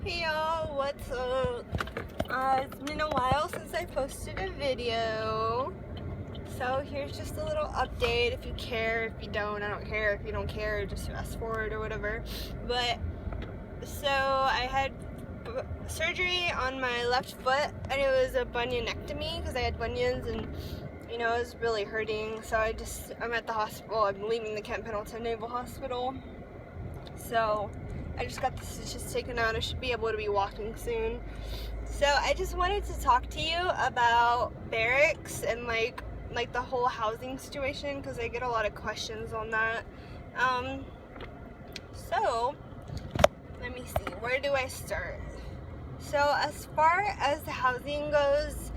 Hey y'all, what's up? It's been a while since I posted a video, so here's just a little update. If you care, if you don't, I don't care. If you don't care, just fast forward or whatever. But so I had surgery on my left foot, and it was a bunionectomy because I had bunions, and you know, it was really hurting. So I'm at the hospital. I'm leaving the Camp Pendleton Naval Hospital. So I just got the stitches taken out. I should be able to be walking soon. So I just wanted to talk to you about barracks and like the whole housing situation, because I get a lot of questions on that. So let me see, where do I start? So as far as the housing goes,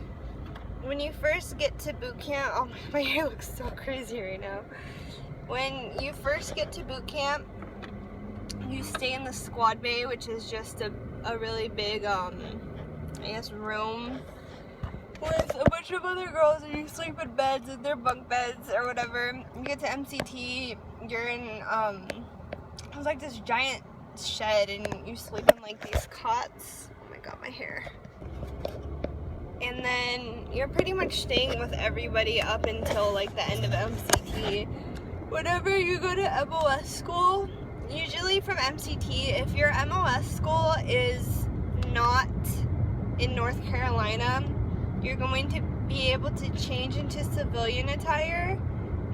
when you first get to boot camp, oh my hair looks so crazy right now. When you first get to boot camp, you stay in the squad bay, which is just a really big, I guess, room with a bunch of other girls, and you sleep in beds, in their bunk beds or whatever. You get to MCT, you're in, it was like this giant shed, and you sleep in like these cots. Oh my god, my hair. And then you're pretty much staying with everybody up until like the end of MCT. Whenever you go to MOS school, usually from MCT, if your MOS school is not in North Carolina, you're going to be able to change into civilian attire,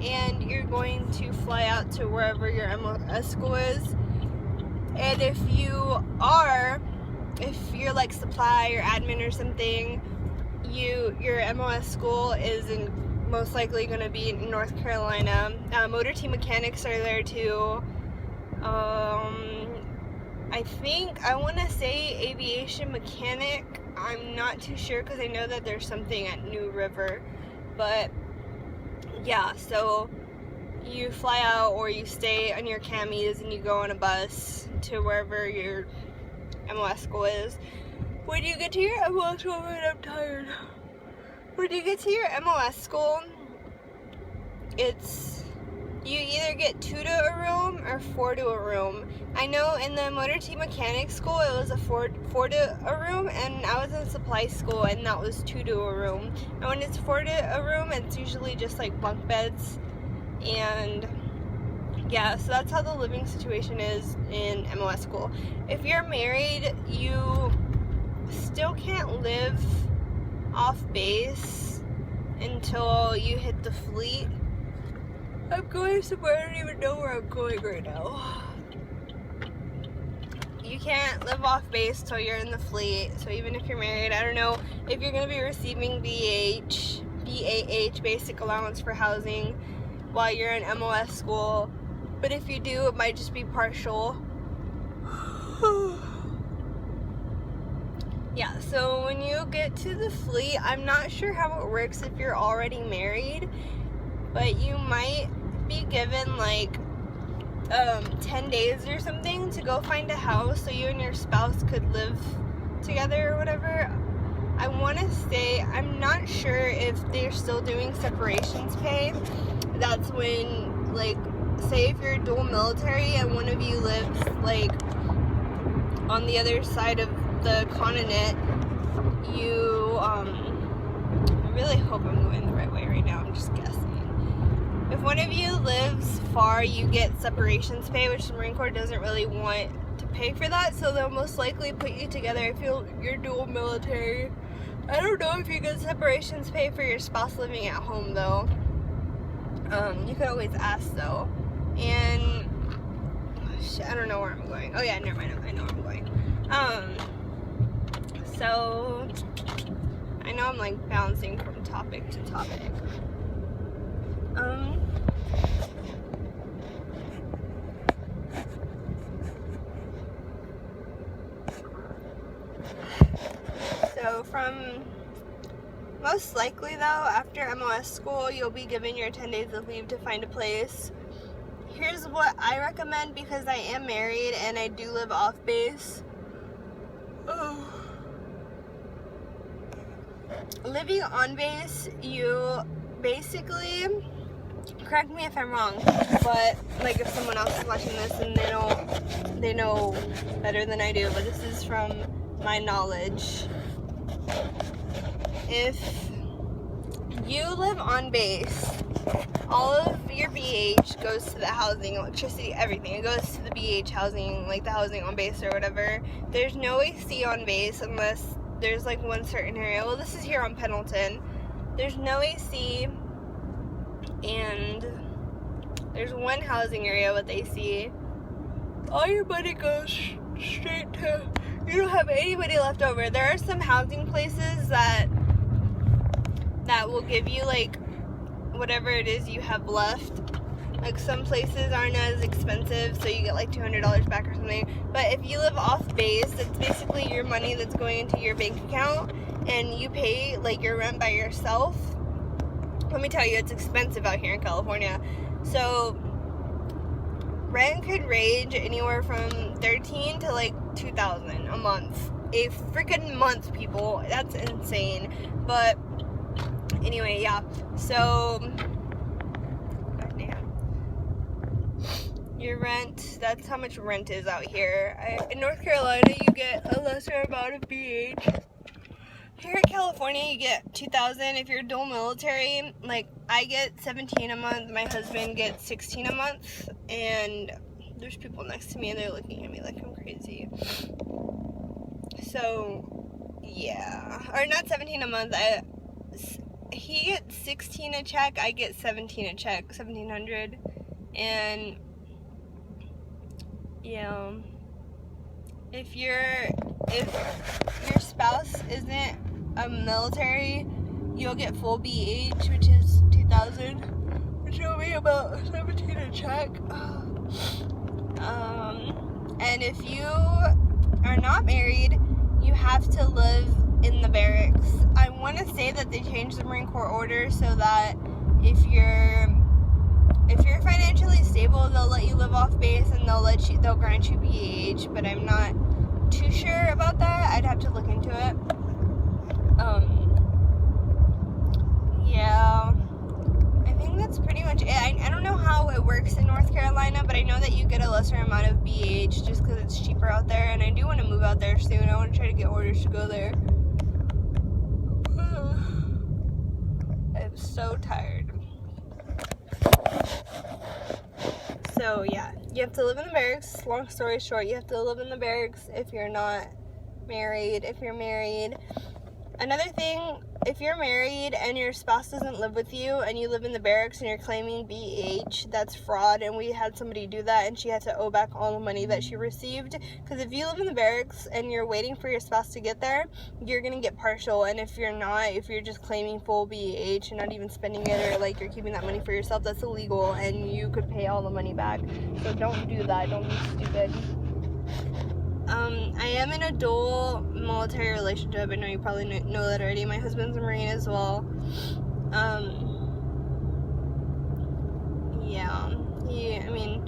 and you're going to fly out to wherever your MOS school is. And if you're like supply or admin or something, your MOS school is most likely going to be in North Carolina. Motor team mechanics are there too. I want to say aviation mechanic. I'm not too sure because I know that there's something at New River. But yeah, so you fly out or you stay on your camis and you go on a bus to wherever your MOS school is. When you get to your MOS school, I'm tired. When you get to your MOS school, you either get 2 to a room or 4 to a room. I know in the motor team mechanic school it was a 4 to a room, and I was in supply school and that was 2 to a room. And when it's 4 to a room, it's usually just like bunk beds. And yeah, so that's how the living situation is in MOS school. If you're married, you still can't live off base until you hit the fleet. I'm going somewhere, I don't even know where I'm going right now. You can't live off base till you're in the fleet. So even if you're married, I don't know if you're going to be receiving BAH, basic allowance for housing, while you're in MOS school. But if you do, it might just be partial. Yeah, so when you get to the fleet, I'm not sure how it works if you're already married, but you might be given like 10 days or something to go find a house so you and your spouse could live together or whatever. I want to say, I'm not sure if they're still doing separations pay. That's when, like, say if you're dual military and one of you lives like on the other side of the continent, I really hope I'm going the right way right now, I'm just guessing. If one of you lives far, you get separations pay, which the Marine Corps doesn't really want to pay for that, so they'll most likely put you together if you're dual military. I don't know if you get separations pay for your spouse living at home though. You could always ask though. And shit, I don't know where I'm going. Oh yeah, never mind, I know where I'm going. So I know I'm like bouncing from topic to topic. So most likely though, after MOS school, you'll be given your 10 days of leave to find a place. Here's what I recommend, because I am married and I do live off base. Living on base, you basically correct me if I'm wrong, but like if someone else is watching this and they know better than I do, but this is from my knowledge. If you live on base, all of your BH goes to the housing, electricity, everything. It goes to the BH housing, like the housing on base or whatever. There's no AC on base unless there's like one certain area. Well, this is here on Pendleton. There's no AC, and there's one housing area with AC. All your money goes straight to, you don't have anybody left over. There are some housing places that will give you like whatever it is you have left. Like some places aren't as expensive, so you get like $200 back or something. But if you live off base, it's basically your money that's going into your bank account, and you pay like your rent by yourself. Let me tell you, it's expensive out here in California. So rent could range anywhere from $13 to like $2,000 a month. A freaking month, people. That's insane. But anyway, yeah. So goddamn. Your rent, that's how much rent is out here. In North Carolina, you get a lesser amount of BH. Here in California, you get $2,000 if you're dual military. Like, I get $17 a month, my husband gets $16 a month, and there's people next to me and they're looking at me like I'm crazy. So, yeah. Or not $17 a month, he gets $16 a check, I get $17 a check, $1,700, and yeah, if your spouse isn't a military, you'll get full BH, which is $2,000, which will be about $17 a check. And if you are not married, you have to live in the barracks. I want to say that they changed the Marine Corps order so that if you're financially stable, they'll let you live off base and they'll grant you BH, but I'm not too sure about that. I'd have to look into it. Yeah, I think that's pretty much it. I don't know how it works in North Carolina, but I know that you get a lesser amount of BH just because it's cheaper out there, and I do want to move out there soon. I want to try to get orders to go there. I'm so tired. So yeah, you have to live in the barracks. Long story short, you have to live in the barracks if you're not married. If you're married, another thing, if you're married and your spouse doesn't live with you and you live in the barracks and you're claiming BH, that's fraud. And we had somebody do that, and she had to owe back all the money that she received. Because if you live in the barracks and you're waiting for your spouse to get there, you're gonna get partial. And if you're not, if you're just claiming full BH and not even spending it, or like you're keeping that money for yourself, that's illegal, and you could pay all the money back. So don't do that. Don't be stupid. I am in a dual military relationship. I know you probably know that already. My husband's a Marine as well. Yeah. I mean,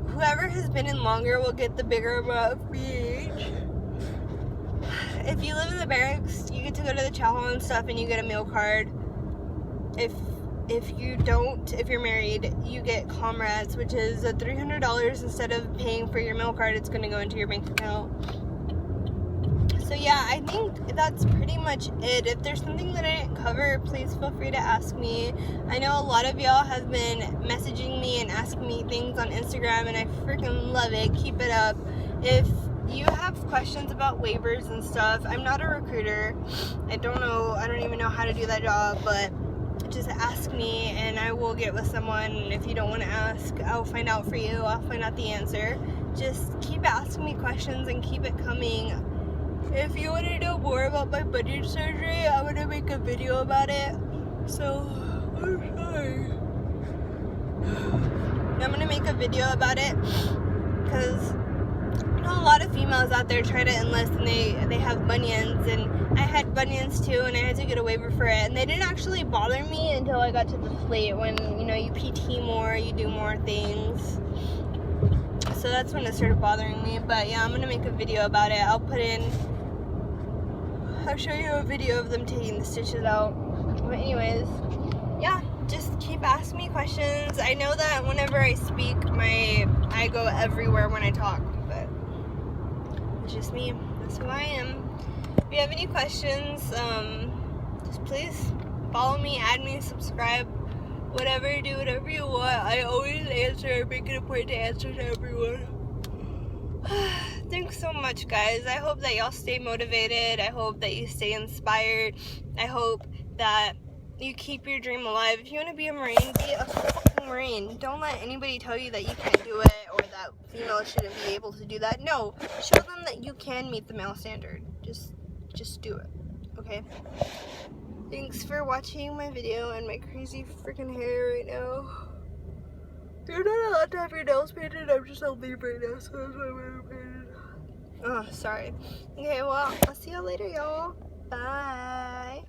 whoever has been in longer will get the bigger amount of BH. If you live in the barracks, you get to go to the chow hall and stuff, and you get a meal card. If you don't, if you're married, you get comrades, which is $300. Instead of paying for your meal card, it's going to go into your bank account. So yeah, I think that's pretty much it. If there's something that I didn't cover, please feel free to ask me. I know a lot of y'all have been messaging me and asking me things on Instagram, and I freaking love it. Keep it up. If you have questions about waivers and stuff, I'm not a recruiter. I don't even know how to do that job, but just ask me and I will get with someone. And if you don't want to ask, I'll find out for you. I'll find out the answer. Just keep asking me questions and keep it coming. If you want to know more about my bunion surgery, I'm going to make a video about it. So, I'm sorry. I'm going to make a video about it because I know a lot of females out there try to enlist and they have bunions, and I had bunions too, and I had to get a waiver for it, and they didn't actually bother me until I got to the fleet. When you PT more, you do more things, so that's when it started bothering me. But yeah, I'm gonna make a video about it. I'll show you a video of them taking the stitches out. But anyways, yeah, just keep asking me questions. I know that whenever I speak, I go everywhere when I talk, but it's just me. That's who I am. If you have any questions, just please follow me, add me, subscribe, whatever, do whatever you want. I always answer. I make it a point to answer to everyone. Thanks so much, guys. I hope that y'all stay motivated. I hope that you stay inspired. I hope that you keep your dream alive. If you want to be a Marine, be a fucking Marine. Don't let anybody tell you that you can't do it or that females shouldn't be able to do that. No, show them that you can meet the male standard. Just do it, okay? Thanks for watching my video and my crazy freaking hair right now. You're not allowed to have your nails painted. I'm just on leave right now, so that's why I'm painted. Oh, sorry. Okay, well, I'll see y'all later, y'all. Bye.